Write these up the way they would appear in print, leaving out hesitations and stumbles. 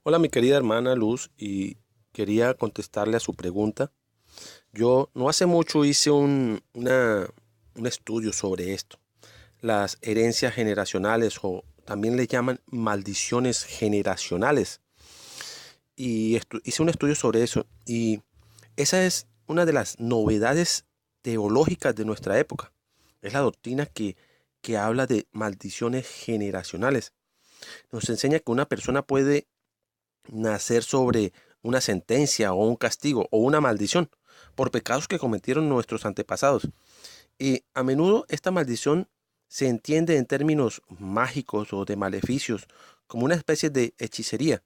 Hola, mi querida hermana Luz, y quería contestarle a su pregunta. Yo no hace mucho hice un estudio sobre esto, las herencias generacionales o también le llaman maldiciones generacionales. Y hice un estudio sobre eso y esa es una de las novedades teológicas de nuestra época. Es la doctrina que habla de maldiciones generacionales. Nos enseña que una persona puede nacer sobre una sentencia o un castigo o una maldición por pecados que cometieron nuestros antepasados. Y a menudo esta maldición se entiende en términos mágicos o de maleficios, como una especie de hechicería.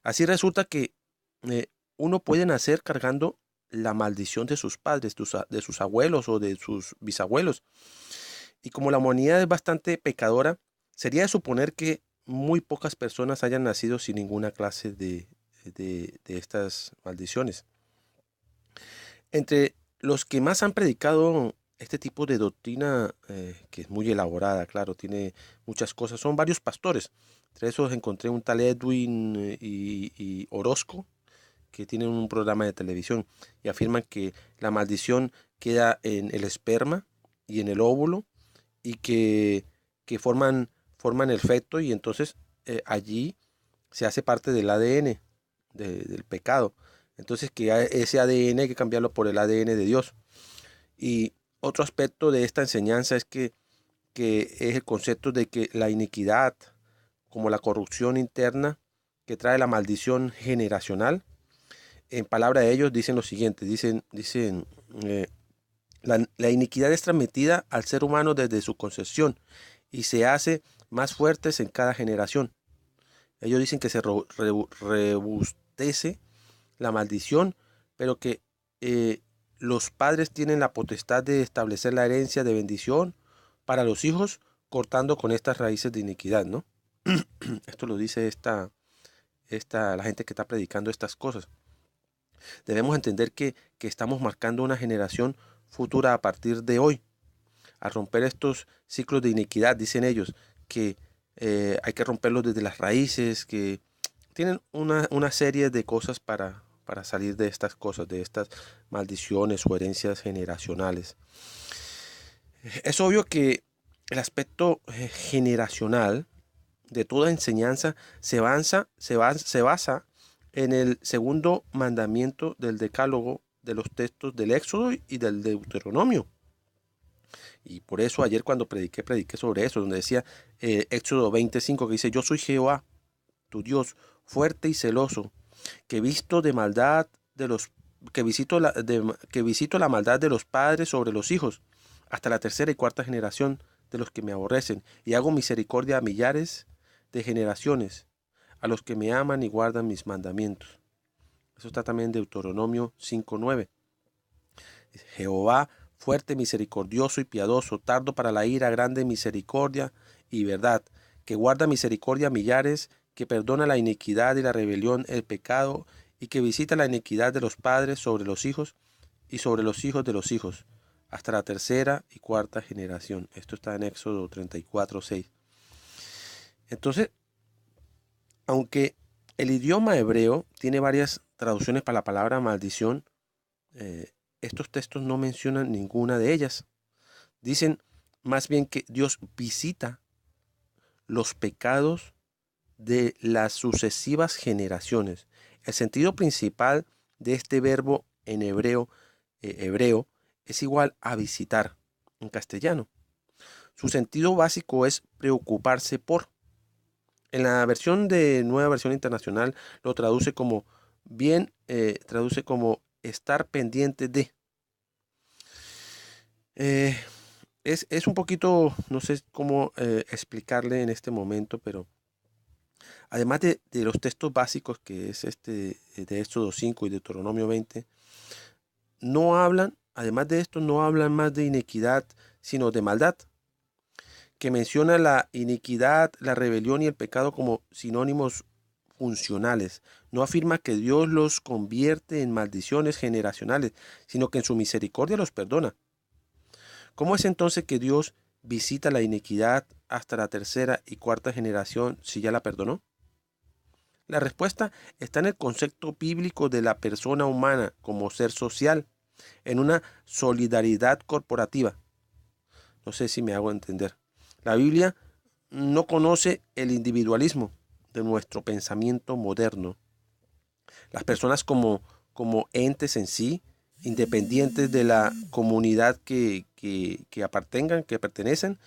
Así resulta que eh, uno puede nacer cargando la maldición de sus padres, de sus abuelos o de sus bisabuelos. Y como la humanidad es bastante pecadora, sería de suponer que muy pocas personas hayan nacido sin ninguna clase de estas maldiciones. Entre los que más han predicado este tipo de doctrina, que es muy elaborada, claro, tiene muchas cosas, son varios pastores. Entre esos encontré un tal Edwin y Orozco, que tienen un programa de televisión y afirman que la maldición queda en el esperma y en el óvulo y que forman el feto y entonces allí se hace parte del ADN del pecado. Entonces que ese ADN hay que cambiarlo por el ADN de Dios. Y otro aspecto de esta enseñanza que es el concepto de que la iniquidad, como la corrupción interna que trae la maldición generacional, en palabra de ellos dicen lo siguiente, dicen eh, la iniquidad es transmitida al ser humano desde su concepción y se hace más fuertes en cada generación. Ellos dicen que se rebustece la maldición, pero que eh, los padres tienen la potestad de establecer la herencia de bendición para los hijos, cortando con estas raíces de iniquidad, ¿no? Esto lo dice la gente que está predicando estas cosas. Debemos entender que estamos marcando una generación futura a partir de hoy. Al romper estos ciclos de iniquidad, dicen ellos, que hay que romperlos desde las raíces, que tienen una serie de cosas para salir de estas cosas, de estas maldiciones o herencias generacionales. Es obvio que el aspecto generacional de toda enseñanza se basa en el segundo mandamiento del decálogo de los textos del Éxodo y del Deuteronomio. Y por eso ayer cuando prediqué sobre eso, donde decía Éxodo 25, que dice, yo soy Jehová, tu Dios, fuerte y celoso, que visto de maldad de los que visito la maldad de los padres sobre los hijos, hasta la tercera y cuarta generación de los que me aborrecen, y hago misericordia a millares de generaciones, a los que me aman y guardan mis mandamientos. Eso está también en Deuteronomio 5:9. Jehová, fuerte, misericordioso y piadoso, tardo para la ira, grande en misericordia y verdad, que guarda misericordia a millares, que perdona la iniquidad y la rebelión, el pecado, y que visita la iniquidad de los padres sobre los hijos y sobre los hijos de los hijos, hasta la tercera y cuarta generación. Esto está en Éxodo 34:6. Entonces, aunque el idioma hebreo tiene varias traducciones para la palabra maldición, estos textos no mencionan ninguna de ellas. Dicen más bien que Dios visita los pecados de las sucesivas generaciones. El sentido principal de este verbo en hebreo es igual a visitar en castellano. Su sentido básico es preocuparse por. En la versión de Nueva Versión Internacional lo traduce como traduce como estar pendiente de. Eh, es un poquito, no sé cómo explicarle en este momento, pero además de los textos básicos que es de Éxodo 5 y Deuteronomio 20, no hablan, además de esto, no hablan más de iniquidad, sino de maldad, que menciona la iniquidad, la rebelión y el pecado como sinónimos funcionales. No afirma que Dios los convierte en maldiciones generacionales, sino que en su misericordia los perdona. ¿Cómo es entonces que Dios visita la iniquidad hasta la tercera y cuarta generación si ya la perdonó? La respuesta está en el concepto bíblico de la persona humana como ser social, en una solidaridad corporativa. No sé si me hago entender. La Biblia no conoce el individualismo de nuestro pensamiento moderno. Las personas como entes en sí, independientes de la comunidad que apartengan, que pertenecen.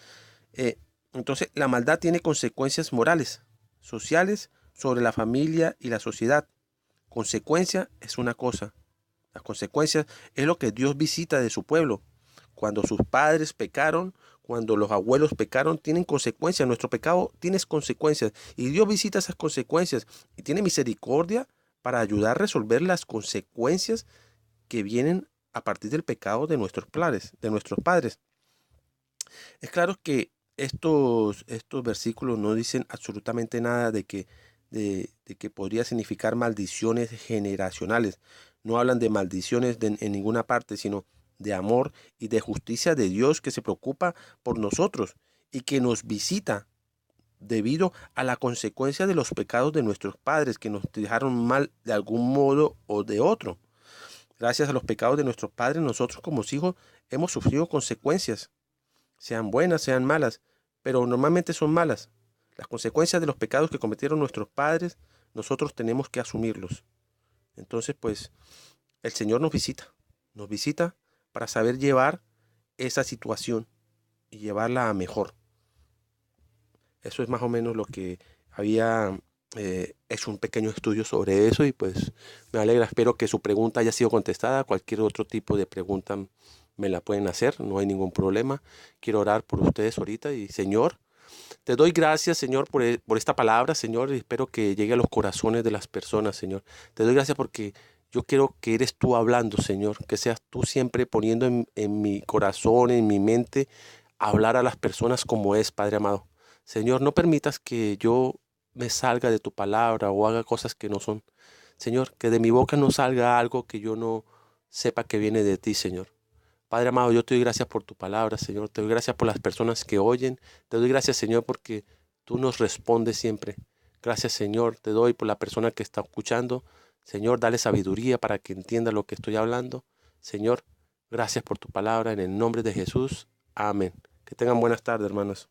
Eh, entonces, la maldad tiene consecuencias morales, sociales, sobre la familia y la sociedad. Consecuencia es una cosa. Las consecuencias es lo que Dios visita de su pueblo. Cuando sus padres pecaron, cuando los abuelos pecaron, tienen consecuencias. Nuestro pecado tiene consecuencias. Y Dios visita esas consecuencias y tiene misericordia para ayudar a resolver las consecuencias que vienen a partir del pecado de nuestros padres. Es claro que estos versículos no dicen absolutamente nada de que podría significar maldiciones generacionales. No hablan de maldiciones en ninguna parte, sino de amor y de justicia de Dios que se preocupa por nosotros y que nos visita debido a la consecuencia de los pecados de nuestros padres que nos dejaron mal de algún modo o de otro. Gracias a los pecados de nuestros padres, nosotros como hijos hemos sufrido consecuencias, sean buenas, sean malas, pero normalmente son malas. Las consecuencias de los pecados que cometieron nuestros padres, nosotros tenemos que asumirlos. Entonces, pues, el Señor nos visita para saber llevar esa situación y llevarla a mejor. Eso es más o menos lo que había hecho un pequeño estudio sobre eso y pues me alegra. Espero que su pregunta haya sido contestada. Cualquier otro tipo de pregunta me la pueden hacer, no hay ningún problema. Quiero orar por ustedes ahorita y Señor, te doy gracias, Señor, por esta palabra, Señor, y espero que llegue a los corazones de las personas, Señor. Te doy gracias porque yo quiero que eres tú hablando, Señor, que seas tú siempre poniendo en mi corazón, en mi mente, hablar a las personas como es, Padre amado. Señor, no permitas que yo me salga de tu palabra o haga cosas que no son. Señor, que de mi boca no salga algo que yo no sepa que viene de ti, Señor. Padre amado, yo te doy gracias por tu palabra, Señor. Te doy gracias por las personas que oyen. Te doy gracias, Señor, porque tú nos respondes siempre. Gracias, Señor. Te doy por la persona que está escuchando. Señor, dale sabiduría para que entienda lo que estoy hablando. Señor, gracias por tu palabra. En el nombre de Jesús. Amén. Que tengan buenas tardes, hermanos.